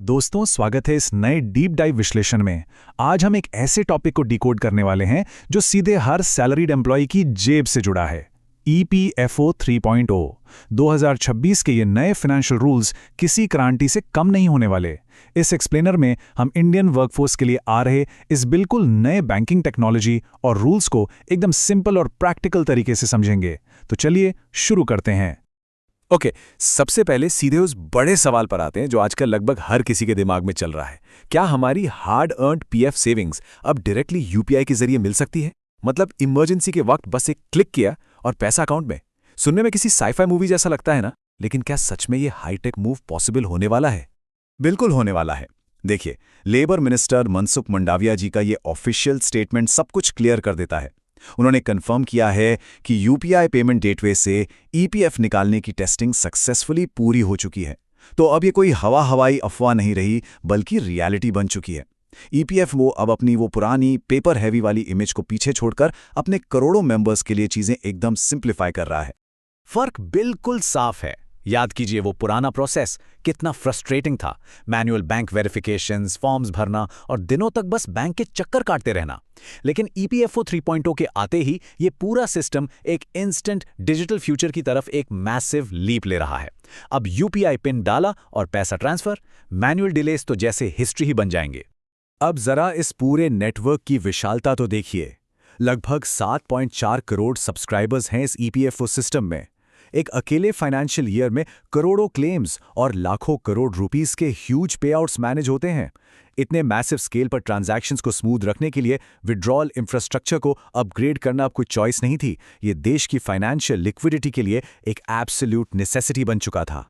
दोस्तों, स्वागत है इस नए डीप डाइव विश्लेषण में। आज हम एक ऐसे टॉपिक को डिकोड करने वाले हैं जो सीधे हर सैलरीड एम्प्लॉय की जेब से जुड़ा है। EPFO 3.0 2026 के ये नए फाइनेंशियल रूल्स किसी क्रांति से कम नहीं होने वाले। इस एक्सप्लेनर में हम इंडियन वर्कफोर्स के लिए आ रहे इस बिल्कुल नए बैंकिंग टेक्नोलॉजी और रूल्स को एकदम सिंपल और प्रैक्टिकल तरीके से समझेंगे। तो चलिए शुरू करते हैं। ओके, सबसे पहले सीधे उस बड़े सवाल पर आते हैं जो आजकल लगभग हर किसी के दिमाग में चल रहा है। क्या हमारी हार्ड अर्न्ड पीएफ सेविंग्स अब डायरेक्टली यूपीआई के जरिए मिल सकती है? मतलब इमरजेंसी के वक्त बस एक क्लिक किया और पैसा अकाउंट में। सुनने में किसी साइफाई मूवी जैसा लगता है ना, लेकिन क्या सच में ये हाईटेक मूव पॉसिबल होने वाला है? बिल्कुल होने वाला है। देखिए, लेबर मिनिस्टर मनसुख मंडाविया जी का ये ऑफिशियल स्टेटमेंट सब कुछ क्लियर कर देता है। उन्होंने कंफर्म किया है कि यूपीआई पेमेंट गेटवे से ईपीएफ निकालने की टेस्टिंग सक्सेसफुली पूरी हो चुकी है। तो अब ये कोई हवाई अफवाह नहीं रही, बल्कि रियलिटी बन चुकी है। ईपीएफ अब अपनी वो पुरानी पेपर हैवी वाली इमेज को पीछे छोड़कर अपने करोड़ों मेंबर्स के लिए चीजें एकदम सिंप्लीफाई कर रहा है। फर्क बिल्कुल साफ है। याद कीजिए वो पुराना प्रोसेस कितना फ्रस्ट्रेटिंग था। मैनुअल बैंक वेरिफिकेशंस, फॉर्म्स भरना और दिनों तक बस बैंक के चक्कर काटते रहना। लेकिन EPFO 3.0 के आते ही ये पूरा सिस्टम एक इंस्टेंट डिजिटल फ्यूचर की तरफ एक मैसिव लीप ले रहा है। अब यूपीआई पिन डाला और पैसा ट्रांसफर, मैनुअल डिलेस तो जैसे हिस्ट्री ही बन जाएंगे। अब जरा इस पूरे नेटवर्क की विशालता तो देखिए। लगभग 7.4 करोड़ सब्सक्राइबर्स हैं इस EPFO सिस्टम में। एक अकेले फाइनेंशियल ईयर में करोड़ों क्लेम्स और लाखों करोड़ रुपीस के ह्यूज पेआउट्स मैनेज होते हैं। इतने मैसिव स्केल पर ट्रांजैक्शंस को स्मूथ रखने के लिए विड्रॉल इंफ्रास्ट्रक्चर को अपग्रेड करना अब कोई चॉइस नहीं थी। ये देश की फाइनेंशियल लिक्विडिटी के लिए एक एब्सोल्यूट नेसेसिटी बन चुका था।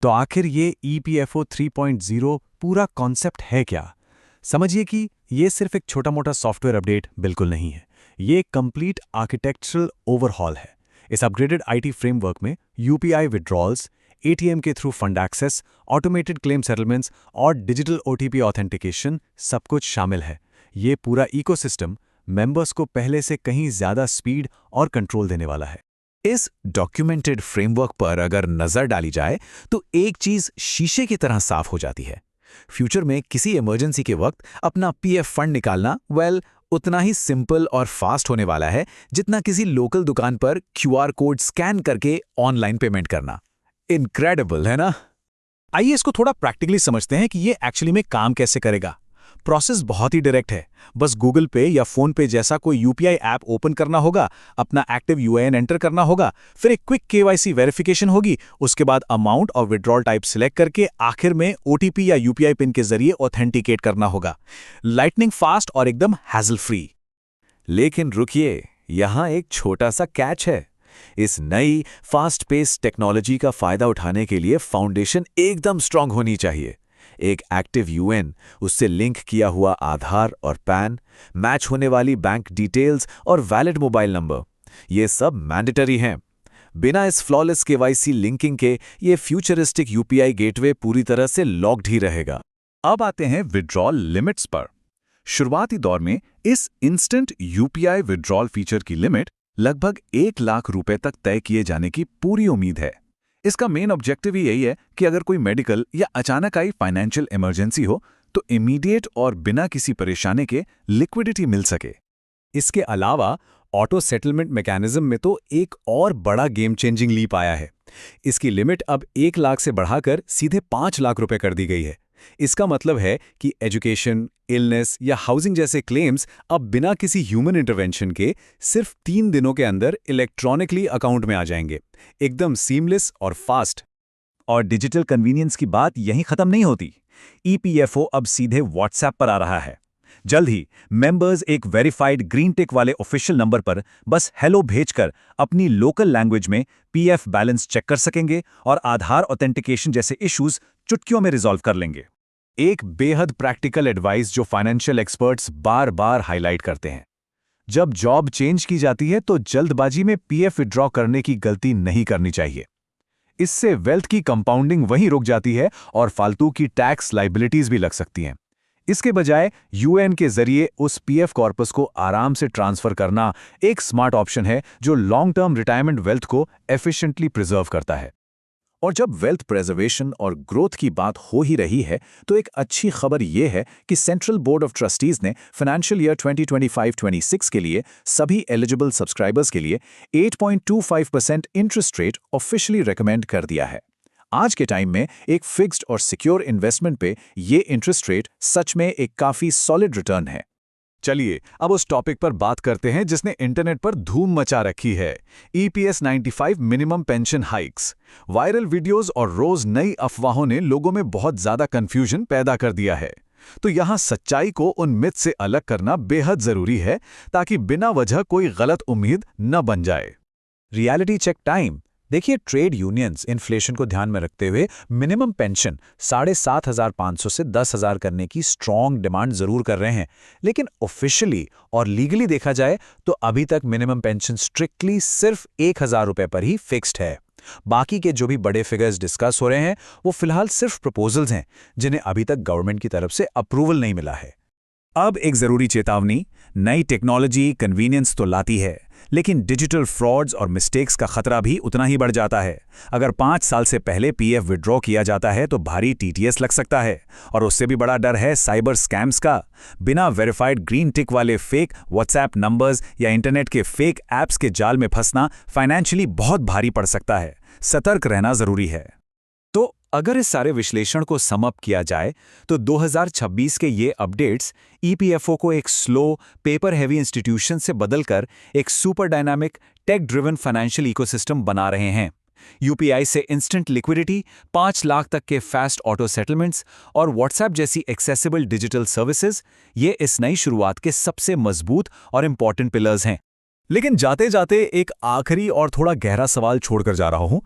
तो आखिर ये EPFO 3.0 पूरा कॉन्सेप्ट है क्या? समझिए कि ये सिर्फ एक छोटा मोटा सॉफ्टवेयर अपडेट बिल्कुल नहीं है। ये एक कंप्लीट आर्किटेक्चरल ओवरहॉल है। इस अपग्रेडेड आईटी फ्रेमवर्क में यूपीआई विड्रॉल्स, एटीएम के through fund access, automated claim settlements और डिजिटल ओटीपी ऑथेंटिकेशन सब कुछ शामिल है। ये पूरा इकोसिस्टम मेंबर्स को पहले से कहीं ज्यादा स्पीड और कंट्रोल देने वाला है। इस डॉक्यूमेंटेड फ्रेमवर्क पर अगर नजर डाली जाए तो एक चीज शीशे की तरह साफ हो जाती है। फ्यूचर में किसी इमरजेंसी के वक्त अपना पीएफ फंड निकालना उतना ही सिंपल और फास्ट होने वाला है जितना किसी लोकल दुकान पर क्यूआर कोड स्कैन करके ऑनलाइन पेमेंट करना। इनक्रेडिबल है ना? आइए इसको थोड़ा प्रैक्टिकली समझते हैं कि ये एक्चुअली में काम कैसे करेगा। प्रोसेस बहुत ही डायरेक्ट है। बस गूगल पे या फोन पे जैसा कोई यूपीआई ऐप ओपन करना होगा, अपना एक्टिव यूएएन एंटर करना होगा, फिर एक क्विक केवाईसी वेरिफिकेशन होगी, उसके बाद अमाउंट और विड्रॉल टाइप सिलेक्ट करके आखिर में ओटीपी या यूपीआई पिन के जरिए ऑथेंटिकेट करना होगा। लाइटनिंग फास्ट और एकदम हैसल फ्री। लेकिन रुकिए, यहां एक छोटा सा कैच है। इस नई फास्ट पेस टेक्नोलॉजी का फायदा उठाने के लिए फाउंडेशन एकदम स्ट्रांग होनी चाहिए। एक एक्टिव यूएन, उससे लिंक किया हुआ आधार और पैन, मैच होने वाली बैंक डिटेल्स और वैलिड मोबाइल नंबर, ये सब मैंडेटरी हैं। बिना इस फ्लॉलेस केवाईसी लिंकिंग के ये फ्यूचरिस्टिक यूपीआई गेटवे पूरी तरह से लॉक्ड ही रहेगा। अब आते हैं विड्रॉल लिमिट्स पर। शुरुआती दौर में इस इंस्टेंट यूपीआई विड्रॉल फीचर की लिमिट लगभग 1 लाख रुपए तक तय किए जाने की पूरी उम्मीद है। इसका मेन ऑब्जेक्टिव ही यही है कि अगर कोई मेडिकल या अचानक आई फाइनेंशियल इमरजेंसी हो तो इमीडिएट और बिना किसी परेशानी के लिक्विडिटी मिल सके। इसके अलावा ऑटो सेटलमेंट मैकेनिज्म में तो एक और बड़ा गेम चेंजिंग लीप आया है। इसकी लिमिट अब 1 लाख से बढ़ाकर सीधे 5 लाख रुपए कर दी गई है। इसका मतलब है कि एजुकेशन, इलनेस या हाउसिंग जैसे क्लेम्स अब बिना किसी ह्यूमन इंटरवेंशन के सिर्फ 3 दिनों के अंदर इलेक्ट्रॉनिकली अकाउंट में आ जाएंगे। एकदम सीमलेस और फास्ट। और डिजिटल कन्वीनियंस की बात यहीं खत्म नहीं होती। EPFO अब सीधे व्हाट्सएप पर आ रहा है। जल्द ही मेंबर्स एक वेरीफाइड ग्रीन टिक वाले ऑफिशियल नंबर पर बस हेलो भेजकर अपनी लोकल लैंग्वेज में पीएफ बैलेंस चेक कर सकेंगे और आधार ऑथेंटिकेशन जैसे इश्यूज चुटकियों में रिजॉल्व कर लेंगे। एक बेहद प्रैक्टिकल एडवाइस जो फाइनेंशियल एक्सपर्ट्स बार बार हाईलाइट करते हैं। जब जॉब चेंज की जाती है तो जल्दबाजी में पीएफ विड्रॉ करने की गलती नहीं करनी चाहिए। इससे वेल्थ की कंपाउंडिंग वहीं रुक जाती है और फालतू की टैक्स लाइबिलिटीज भी लग सकती हैं। इसके बजाय यूएन के जरिए उस पीएफ कॉर्पस को आराम से ट्रांसफर करना एक स्मार्ट ऑप्शन है जो लॉन्ग टर्म रिटायरमेंट वेल्थ को एफिशिएंटली प्रिजर्व करता है। और जब वेल्थ प्रेजर्वेशन और ग्रोथ की बात हो ही रही है तो एक अच्छी खबर यह है कि सेंट्रल बोर्ड ऑफ ट्रस्टीज ने फाइनेंशियल ईयर 2025-26 के लिए सभी एलिजिबल सब्सक्राइबर्स के लिए 8.25% इंटरेस्ट रेट ऑफिशियली रेकमेंड कर दिया है। आज के टाइम में एक फिक्स्ड और सिक्योर इन्वेस्टमेंट पे ये इंटरेस्ट रेट सच में एक काफी सॉलिड रिटर्न है। चलिए अब उस टॉपिक पर बात करते हैं जिसने इंटरनेट पर धूम मचा रखी है, EPS 95 minimum pension hikes. Viral videos और रोज नई अफवाहों ने लोगों में बहुत ज्यादा कंफ्यूजन पैदा कर दिया है। तो यहाँ सच्चाई को उन मिथ से अलग करना बेहद जरूरी है ताकि बिना वजह कोई गलत उम्मीद न बन जाए। Reality check time. देखिए, ट्रेड यूनियंस इन्फ्लेशन को ध्यान में रखते हुए मिनिमम पेंशन 7,500 से 10,000 करने की स्ट्रॉन्ग डिमांड जरूर कर रहे हैं, लेकिन ऑफिशियली और लीगली देखा जाए तो अभी तक मिनिमम पेंशन स्ट्रिक्टली सिर्फ 1,000 रुपए पर ही फिक्स्ड है। बाकी के जो भी बड़े फिगर्स डिस्कस हो रहे हैं वो फिलहाल सिर्फ प्रपोजल्स हैं, जिन्हें अभी तक गवर्नमेंट की तरफ से अप्रूवल नहीं मिला है। अब एक जरूरी चेतावनी, नई टेक्नोलॉजी कन्वीनियंस तो लाती है, लेकिन डिजिटल फ्रॉड्स और मिस्टेक्स का खतरा भी उतना ही बढ़ जाता है। अगर 5 साल से पहले PF विड्रॉ किया जाता है तो भारी TTS लग सकता है, और उससे भी बड़ा डर है साइबर स्कैम्स का। बिना वेरीफाइड ग्रीन टिक वाले फेक व्हाट्सएप नंबर्स या इंटरनेट के फेक ऐप्स के जाल में फंसना फाइनेंशियली बहुत भारी पड़ सकता है। सतर्क रहना जरूरी है। तो अगर इस सारे विश्लेषण को सम अप किया जाए तो 2026 के ये अपडेट्स EPFO को एक स्लो, पेपर हैवी इंस्टीट्यूशन से बदलकर एक super dynamic, tech driven financial ecosystem बना रहे हैं। UPI से इंस्टेंट लिक्विडिटी, 5 लाख तक के फास्ट ऑटो सेटलमेंट्स और व्हाट्सएप जैसी एक्सेसिबल डिजिटल सर्विसेज, ये इस नई शुरुआत के सबसे मजबूत और इंपॉर्टेंट पिलर्स हैं। लेकिन जाते जाते एक आखिरी और थोड़ा गहरा सवाल छोड़कर जा रहा हूं।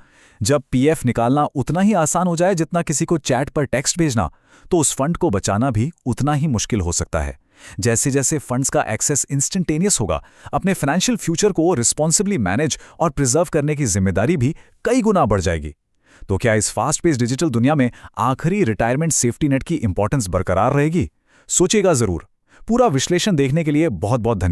जब PF निकालना उतना ही आसान हो जाए जितना किसी को चैट पर टेक्स्ट भेजना, तो उस फंड को बचाना भी उतना ही मुश्किल हो सकता है। जैसे जैसे फंड्स का एक्सेस इंस्टेंटेनियस होगा, अपने फाइनेंशियल फ्यूचर को रिस्पॉन्सिबली मैनेज और प्रिजर्व करने की जिम्मेदारी भी कई गुना बढ़ जाएगी। तो क्या इस फास्ट पेस डिजिटल दुनिया में आखिरी रिटायरमेंट सेफ्टी नेट की इंपॉर्टेंस बरकरार रहेगी? सोचिएगा जरूर। पूरा विश्लेषण देखने के लिए बहुत बहुत धन्यवाद।